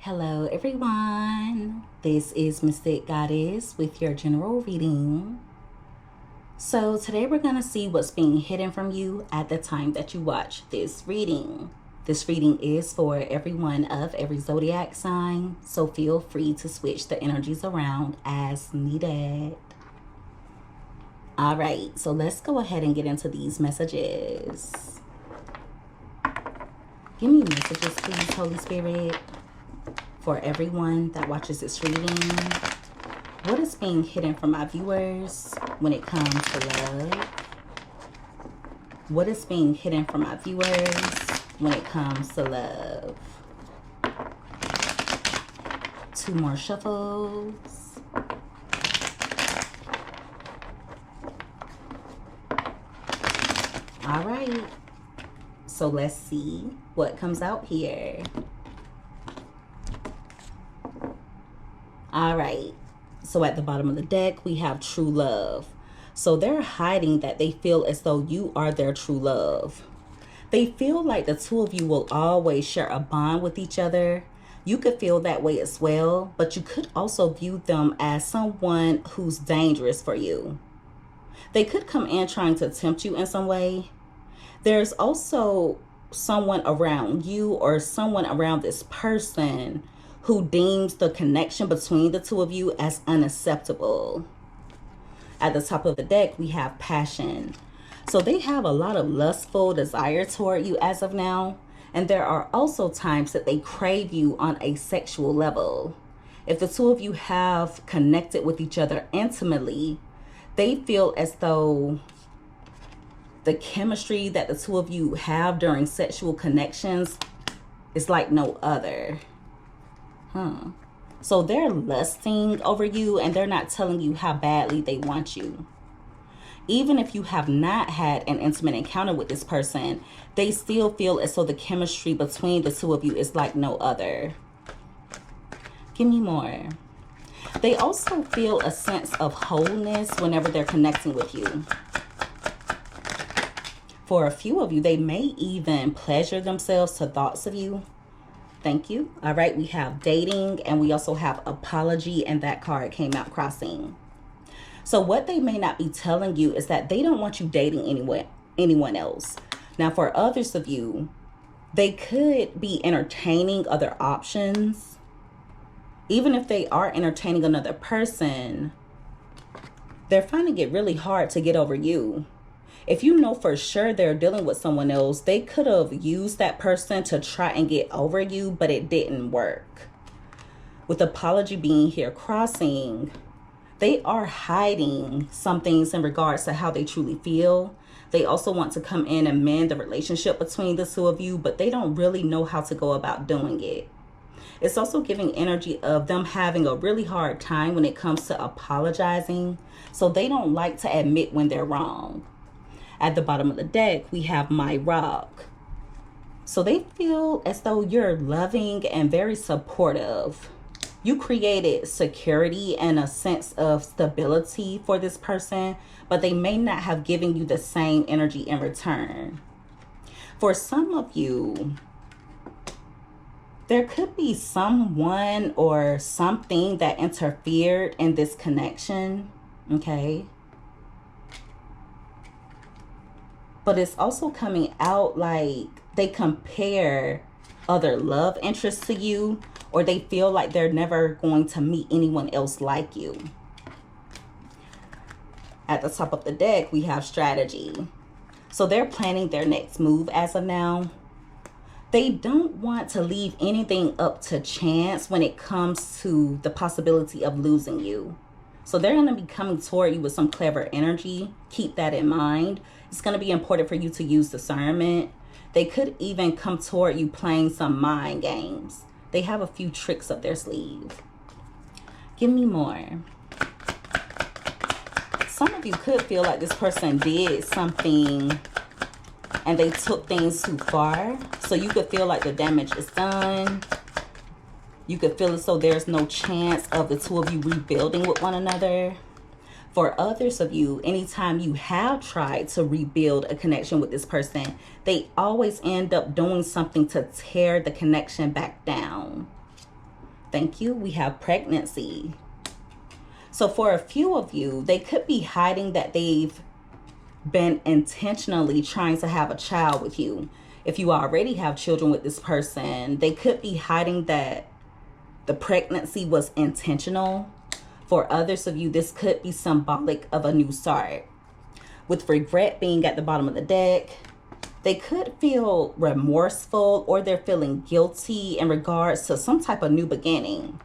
Hello everyone, this is Mystic Goddess with your general reading. So today we're going to see what's being hidden from you at the time that you watch this reading. This reading is for everyone of every zodiac sign, so feel free to switch the energies around as needed. Alright, so let's go ahead and get into these messages. Give me messages please, Holy Spirit. For everyone that watches this reading, what is being hidden from my viewers when it comes to love? What is being hidden from my viewers when it comes to love? 2 more shuffles. All right. So let's see what comes out here. All right, so at the bottom of the deck, we have true love. So they're hiding that they feel as though you are their true love. They feel like the two of you will always share a bond with each other. You could feel that way as well, but you could also view them as someone who's dangerous for you. They could come in trying to tempt you in some way. There's also someone around you or someone around this person who deems the connection between the two of you as unacceptable. At the top of the deck, we have passion. So they have a lot of lustful desire toward you as of now. And there are also times that they crave you on a sexual level. If the two of you have connected with each other intimately, they feel as though the chemistry that the two of you have during sexual connections is like no other. So they're lusting over you and they're not telling you how badly they want you. Even if you have not had an intimate encounter with this person, they still feel as though the chemistry between the two of you is like no other. Give me more. They also feel a sense of wholeness whenever they're connecting with you. For a few of you, they may even pleasure themselves to thoughts of you. Thank you. All right, we have dating and we also have apology, and that card came out crossing. So what they may not be telling you is that they don't want you dating anyone else. Now, for others of you, they could be entertaining other options. Even if they are entertaining another person, they're finding it really hard to get over you. If you know for sure they're dealing with someone else, they could have used that person to try and get over you, but it didn't work. With apology being here crossing, they are hiding some things in regards to how they truly feel. They also want to come in and mend the relationship between the two of you, but they don't really know how to go about doing it. It's also giving energy of them having a really hard time when it comes to apologizing, so they don't like to admit when they're wrong. At the bottom of the deck, we have my rock. So they feel as though you're loving and very supportive. You created security and a sense of stability for this person, but they may not have given you the same energy in return. For some of you, there could be someone or something that interfered in this connection, okay? But it's also coming out like they compare other love interests to you, or they feel like they're never going to meet anyone else like you. At the top of the deck, we have strategy. So they're planning their next move as of now. They don't want to leave anything up to chance when it comes to the possibility of losing you. So they're going to be coming toward you with some clever energy. Keep that in mind. It's going to be important for you to use discernment. They could even come toward you playing some mind games. They have a few tricks up their sleeve. Give me more. Some of you could feel like this person did something and they took things too far. So you could feel like the damage is done. You could feel as though there's no chance of the two of you rebuilding with one another. For others of you, anytime you have tried to rebuild a connection with this person, they always end up doing something to tear the connection back down. Thank you. We have pregnancy. So for a few of you, they could be hiding that they've been intentionally trying to have a child with you. If you already have children with this person, they could be hiding that the pregnancy was intentional. For others of you, this could be symbolic of a new start. With regret being at the bottom of the deck, they could feel remorseful or they're feeling guilty in regards to some type of new beginning.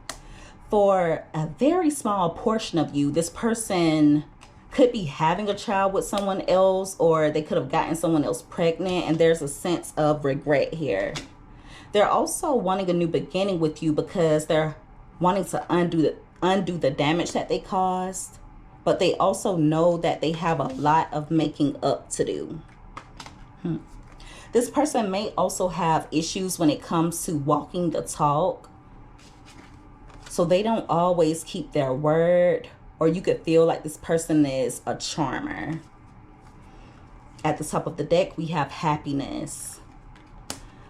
For a very small portion of you, this person could be having a child with someone else, or they could have gotten someone else pregnant, and there's a sense of regret here. They're also wanting a new beginning with you because they're wanting to undo the damage that they caused, but they also know that they have a lot of making up to do. This person may also have issues when it comes to walking the talk. So they don't always keep their word, or you could feel like this person is a charmer. At the top of the deck, we have happiness.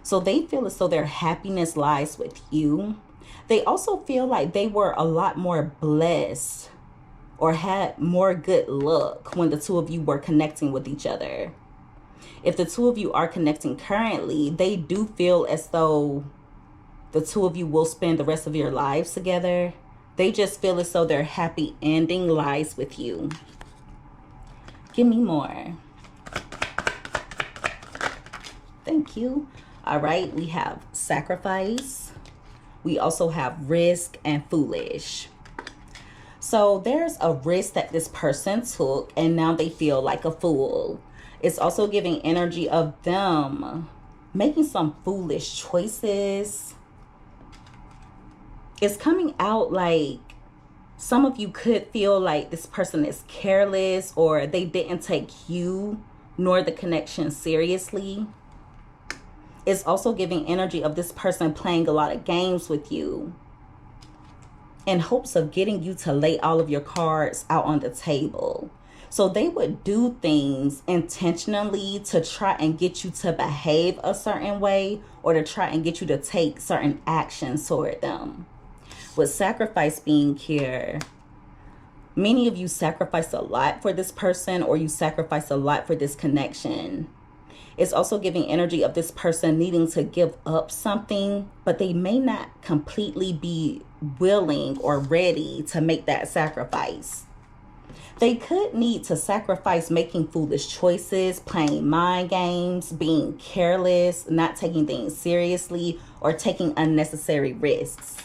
So they feel as though their happiness lies with you. They also feel like they were a lot more blessed or had more good luck when the two of you were connecting with each other. If the two of you are connecting currently, they do feel as though the two of you will spend the rest of your lives together. They just feel as though their happy ending lies with you. Give me more. Thank you. All right, we have sacrifice. We also have risk and foolish. So there's a risk that this person took and now they feel like a fool. It's also giving energy of them making some foolish choices. It's coming out like some of you could feel like this person is careless, or they didn't take you nor the connection seriously. It's also giving energy of this person playing a lot of games with you in hopes of getting you to lay all of your cards out on the table. So they would do things intentionally to try and get you to behave a certain way, or to try and get you to take certain actions toward them. With sacrifice being here, many of you sacrifice a lot for this person, or you sacrifice a lot for this connection. It's also giving energy of this person needing to give up something, but they may not completely be willing or ready to make that sacrifice. They could need to sacrifice making foolish choices, playing mind games, being careless, not taking things seriously, or taking unnecessary risks.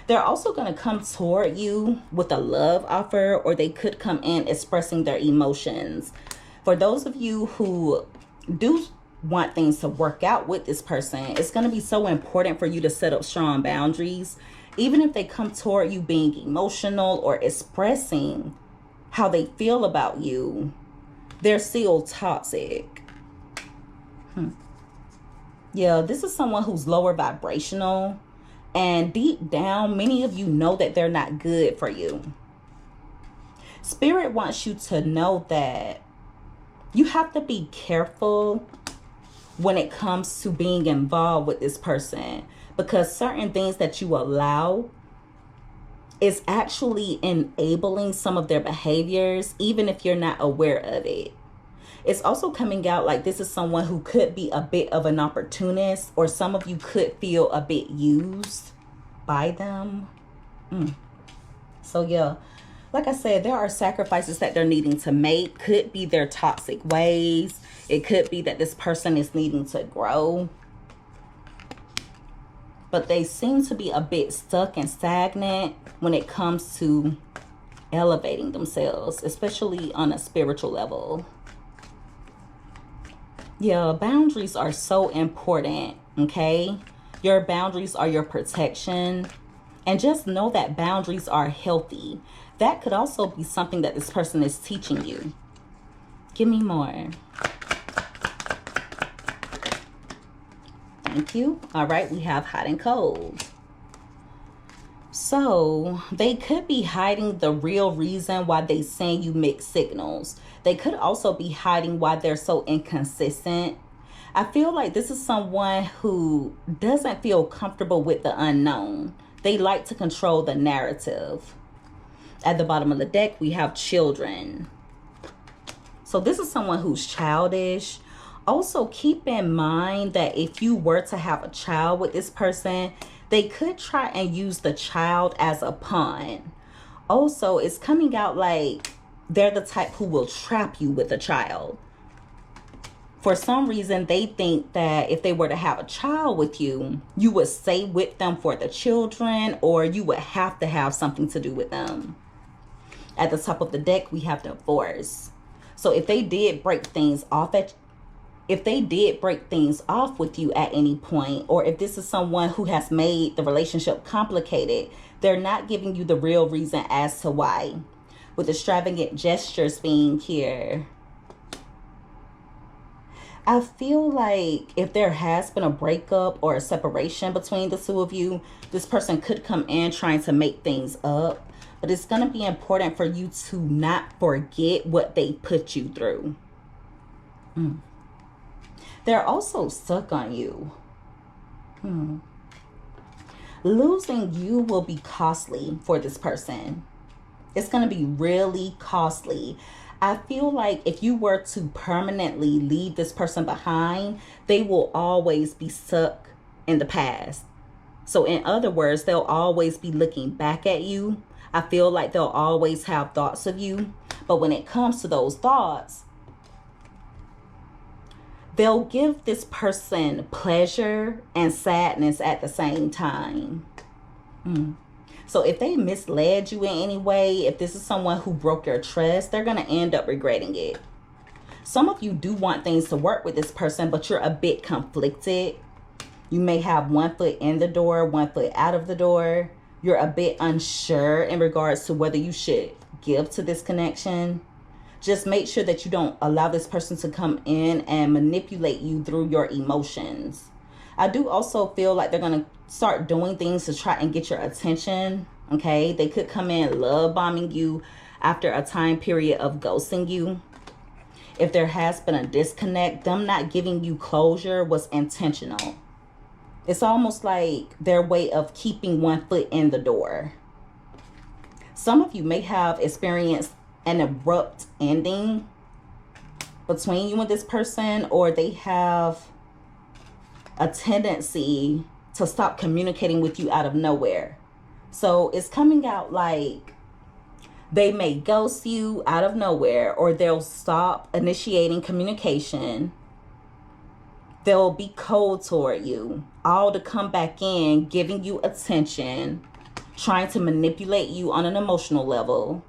They're also going to come toward you with a love offer, or they could come in expressing their emotions. For those of you who do want things to work out with this person, it's going to be so important for you to set up strong boundaries. Even if they come toward you being emotional or expressing how they feel about you, they're still toxic. Yeah, this is someone who's lower vibrational. And deep down, many of you know that they're not good for you. Spirit wants you to know that you have to be careful when it comes to being involved with this person, because certain things that you allow is actually enabling some of their behaviors, even if you're not aware of it. It's also coming out like this is someone who could be a bit of an opportunist, or some of you could feel a bit used by them. So yeah, like I said, there are sacrifices that they're needing to make. Could be their toxic ways. It could be that this person is needing to grow. But they seem to be a bit stuck and stagnant when it comes to elevating themselves, especially on a spiritual level. Yeah, boundaries are so important, okay? Your boundaries are your protection. And just know that boundaries are healthy. That could also be something that this person is teaching you. Give me more. Thank you. All right, we have hot and cold. So they could be hiding the real reason why they send you mixed signals. They could also be hiding why they're so inconsistent. I feel like this is someone who doesn't feel comfortable with the unknown. They like to control the narrative. At the bottom of the deck, we have children. So this is someone who's childish. Also, keep in mind that if you were to have a child with this person, they could try and use the child as a pawn. Also, it's coming out like they're the type who will trap you with a child. For some reason, they think that if they were to have a child with you, you would stay with them for the children, or you would have to have something to do with them. At the top of the deck, we have divorce. So if they did break things off with you at any point, or if this is someone who has made the relationship complicated, they're not giving you the real reason as to why. With extravagant gestures being here, I feel like if there has been a breakup or a separation between the two of you, this person could come in trying to make things up. But it's going to be important for you to not forget what they put you through. They're also stuck on you. Losing you will be costly for this person. It's going to be really costly. I feel like if you were to permanently leave this person behind, they will always be stuck in the past. So in other words, they'll always be looking back at you. I feel like they'll always have thoughts of you. But when it comes to those thoughts, they'll give this person pleasure and sadness at the same time. So if they misled you in any way, if this is someone who broke your trust, they're going to end up regretting it. Some of you do want things to work with this person, but you're a bit conflicted. You may have one foot in the door, one foot out of the door. You're a bit unsure in regards to whether you should give to this connection. Just make sure that you don't allow this person to come in and manipulate you through your emotions. I do also feel like they're going to start doing things to try and get your attention. Okay, they could come in love bombing you after a time period of ghosting you. If there has been a disconnect, them not giving you closure was intentional. It's almost like their way of keeping one foot in the door. Some of you may have experienced an abrupt ending between you and this person, or they have a tendency to stop communicating with you out of nowhere. So it's coming out like they may ghost you out of nowhere, or they'll stop initiating communication. They'll be cold toward you, all to come back in, giving you attention, trying to manipulate you on an emotional level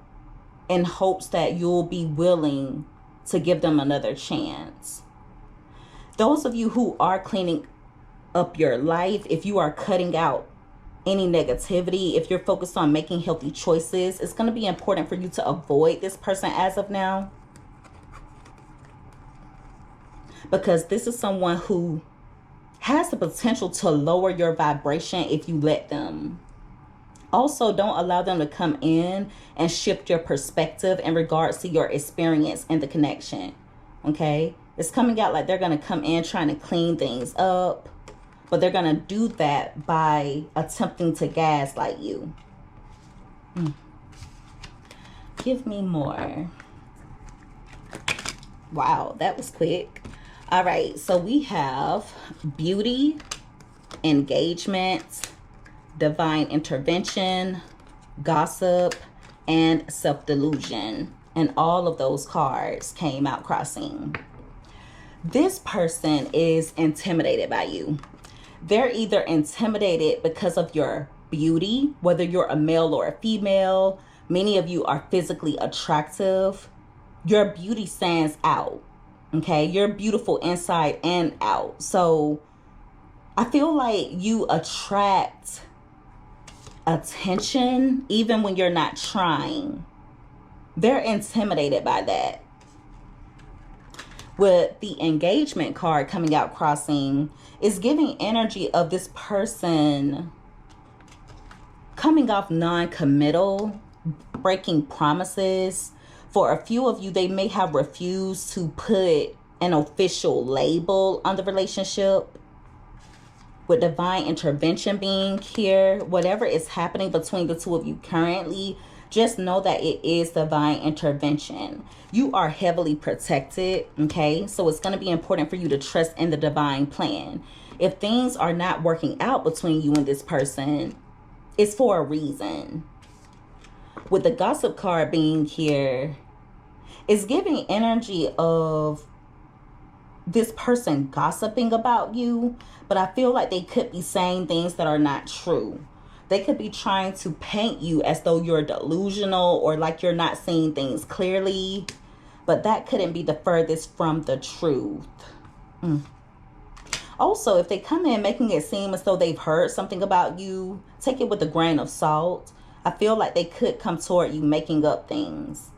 in hopes that you'll be willing to give them another chance. Those of you who are cleaning up your life, if you are cutting out any negativity, if you're focused on making healthy choices, it's going to be important for you to avoid this person as of now. Because this is someone who has the potential to lower your vibration if you let them. Also, don't allow them to come in and shift your perspective in regards to your experience in the connection. Okay? It's coming out like they're going to come in trying to clean things up. But they're going to do that by attempting to gaslight you. Give me more. Wow, that was quick. All right, so we have beauty, engagement, divine intervention, gossip, and self-delusion. And all of those cards came out crossing. This person is intimidated by you. They're either intimidated because of your beauty, whether you're a male or a female. Many of you are physically attractive. Your beauty stands out. Okay, you're beautiful inside and out. So I feel like you attract attention even when you're not trying. They're intimidated by that. With the engagement card coming out crossing, is giving energy of this person coming off non-committal, breaking promises. For a few of you, they may have refused to put an official label on the relationship. With divine intervention being here, whatever is happening between the two of you currently, just know that it is divine intervention. You are heavily protected, okay? So it's going to be important for you to trust in the divine plan. If things are not working out between you and this person, it's for a reason. With the gossip card being here, it's giving energy of this person gossiping about you, but I feel like they could be saying things that are not true. They could be trying to paint you as though you're delusional or like you're not seeing things clearly, but that couldn't be the furthest from the truth. Also, if they come in making it seem as though they've heard something about you, take it with a grain of salt. I feel like they could come toward you making up things.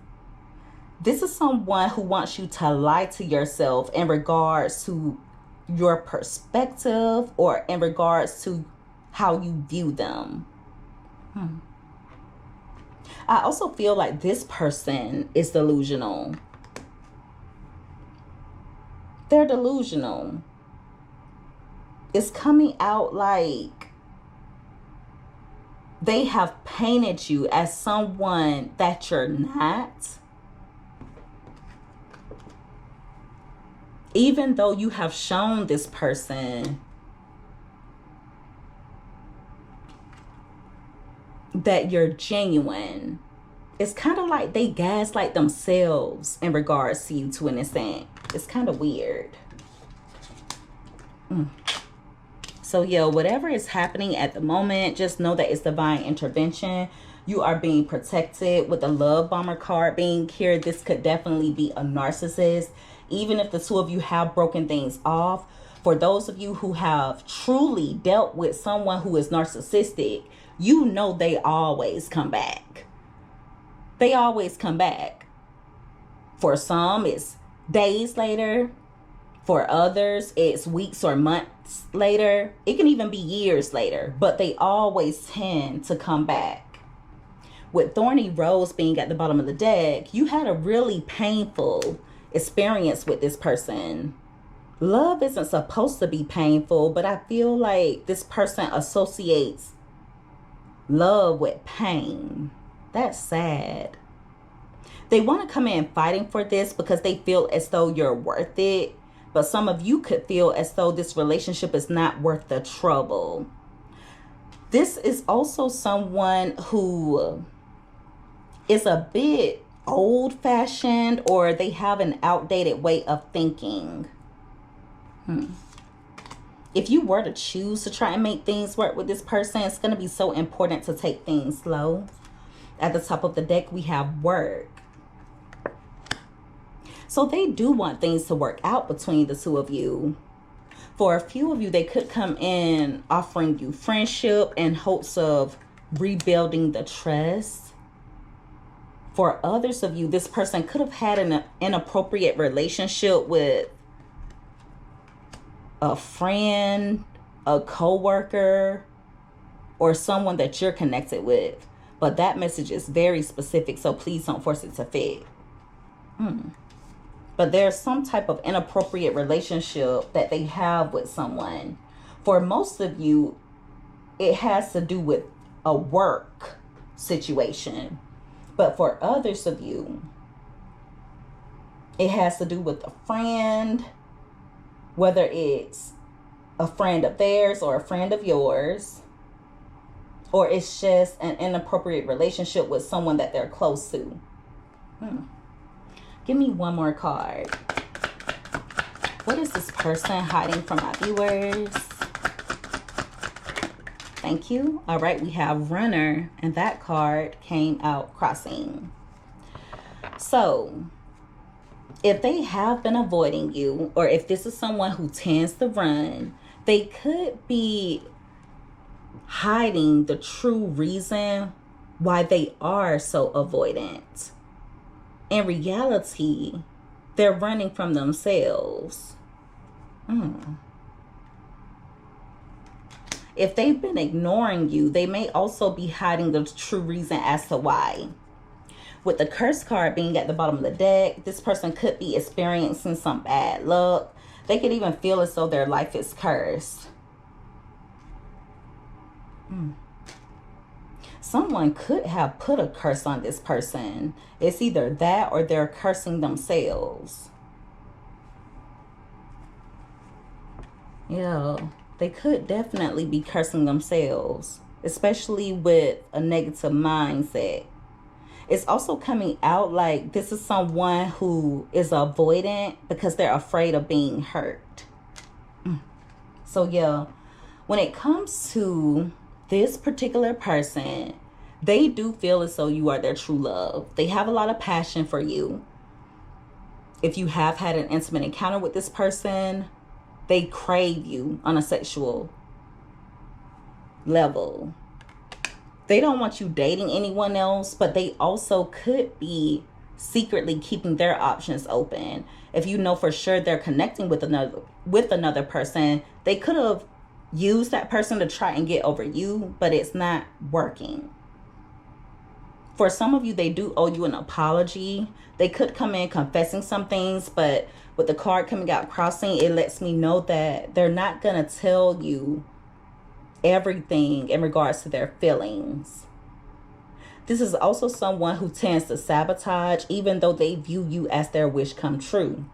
This is someone who wants you to lie to yourself in regards to your perspective or in regards to how you view them. I also feel like this person is delusional. They're delusional. It's coming out like they have painted you as someone that you're not. Even though you have shown this person that you're genuine, it's kind of like they gaslight themselves in regards to you to an extent. It's kind of weird. So yeah, whatever is happening at the moment, just know that it's divine intervention. You are being protected. With the love bomber card being here, this could definitely be a narcissist. Even if the two of you have broken things off, for those of you who have truly dealt with someone who is narcissistic, you know they always come back. They always come back. For some, it's days later. For others, it's weeks or months later. It can even be years later, but they always tend to come back. With Thorny Rose being at the bottom of the deck, you had a really painful experience with this person. Love isn't supposed to be painful, but I feel like this person associates love with pain. That's sad. They want to come in fighting for this because they feel as though you're worth it. But some of you could feel as though this relationship is not worth the trouble. This is also someone who is a bit old-fashioned, or they have an outdated way of thinking. If you were to choose to try and make things work with this person, it's going to be so important to take things slow. At the top of the deck, we have work. So they do want things to work out between the two of you. For a few of you, they could come in offering you friendship in hopes of rebuilding the trust. For others of you, this person could have had an inappropriate relationship with a friend, a coworker, or someone that you're connected with. But that message is very specific, so please don't force it to fit. But there's some type of inappropriate relationship that they have with someone. For most of you, it has to do with a work situation. But for others of you, it has to do with a friend, whether it's a friend of theirs or a friend of yours, or it's just an inappropriate relationship with someone that they're close to. Give me one more card. What is this person hiding from my viewers? Thank you. All right, we have Runner, and that card came out crossing. So, if they have been avoiding you, or if this is someone who tends to run, they could be hiding the true reason why they are so avoidant. In reality, they're running from themselves. If they've been ignoring you, they may also be hiding the true reason as to why. With the curse card being at the bottom of the deck, this person could be experiencing some bad luck. They could even feel as though their life is cursed. Someone could have put a curse on this person. It's either that or they're cursing themselves. Yeah, they could definitely be cursing themselves, especially with a negative mindset. It's also coming out like this is someone who is avoidant because they're afraid of being hurt. So yeah, when it comes to this particular person, they do feel as though you are their true love. They have a lot of passion for you. If you have had an intimate encounter with this person, they crave you on a sexual level. They don't want you dating anyone else, but they also could be secretly keeping their options open. If you know for sure they're connecting with another person, they could have used that person to try and get over you, but it's not working. For some of you, they do owe you an apology. They could come in confessing some things, but with the card coming out crossing, it lets me know that they're not going to tell you everything in regards to their feelings. This is also someone who tends to sabotage, even though they view you as their wish come true.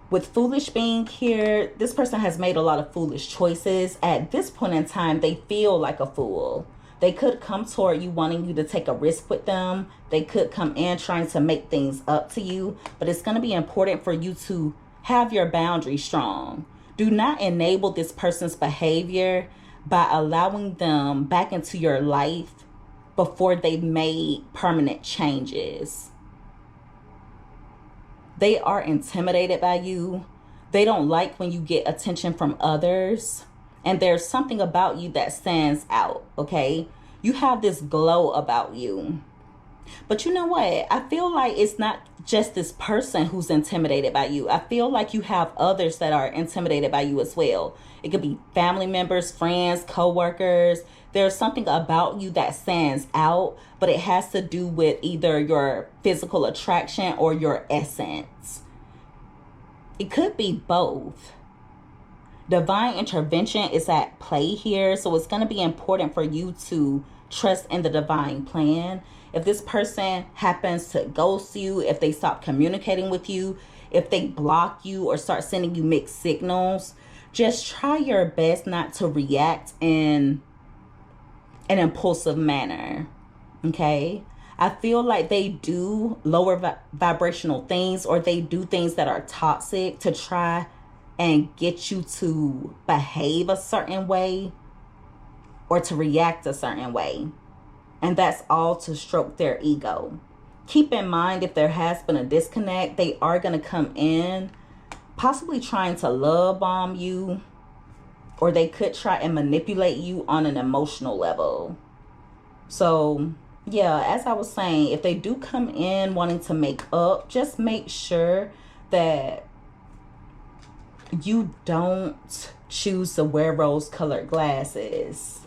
With foolish being here, this person has made a lot of foolish choices. At this point in time, they feel like a fool. They could come toward you wanting you to take a risk with them. They could come in trying to make things up to you. But it's going to be important for you to have your boundaries strong. Do not enable this person's behavior by allowing them back into your life before they've made permanent changes. They are intimidated by you. They don't like when you get attention from others. And there's something about you that stands out, okay? You have this glow about you. But you know what? I feel like it's not just this person who's intimidated by you. I feel like you have others that are intimidated by you as well. It could be family members, friends, co-workers. There's something about you that stands out, but it has to do with either your physical attraction or your essence. It could be both. Divine intervention is at play here, so it's going to be important for you to trust in the divine plan. If this person happens to ghost you, if they stop communicating with you, if they block you or start sending you mixed signals, just try your best not to react in an impulsive manner, okay? I feel like they do lower vibrational things, or they do things that are toxic to try and get you to behave a certain way or to react a certain way. And that's all to stroke their ego. Keep in mind, if there has been a disconnect, they are going to come in possibly trying to love bomb you, or they could try and manipulate you on an emotional level. So yeah, as I was saying, if they do come in wanting to make up, just make sure that you don't choose to wear rose-colored glasses.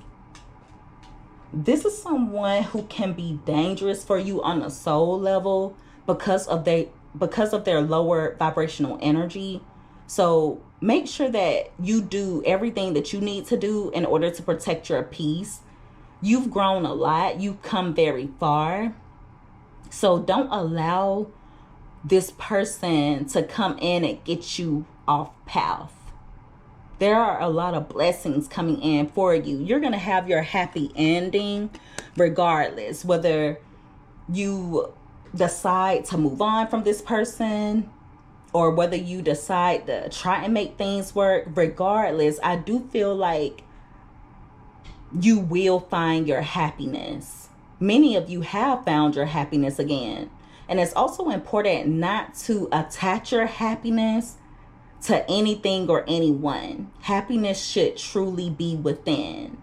This is someone who can be dangerous for you on a soul level because of their lower vibrational energy. So make sure that you do everything that you need to do in order to protect your peace. You've grown a lot. You've come very far. So don't allow this person to come in and get you off path. There are a lot of blessings coming in for you. You're going to have your happy ending regardless, whether you decide to move on from this person or whether you decide to try and make things work. Regardless, I do feel like you will find your happiness. Many of you have found your happiness again. And it's also important not to attach your happiness to anything or anyone. Happiness should truly be within.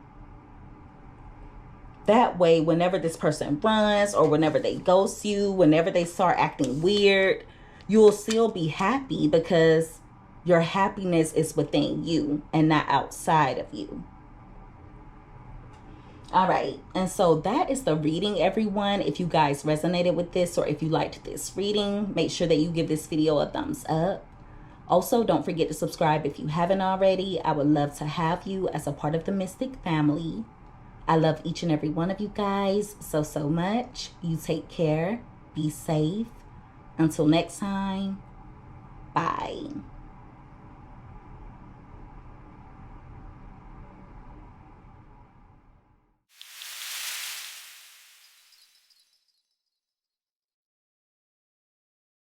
That way, whenever this person runs or whenever they ghost you, whenever they start acting weird, you'll still be happy because your happiness is within you and not outside of you. All right, and so that is the reading, everyone. If you guys resonated with this or if you liked this reading, make sure that you give this video a thumbs up. Also, don't forget to subscribe if you haven't already. I would love to have you as a part of the Mystic family. I love each and every one of you guys so, so much. You take care. Be safe. Until next time, bye.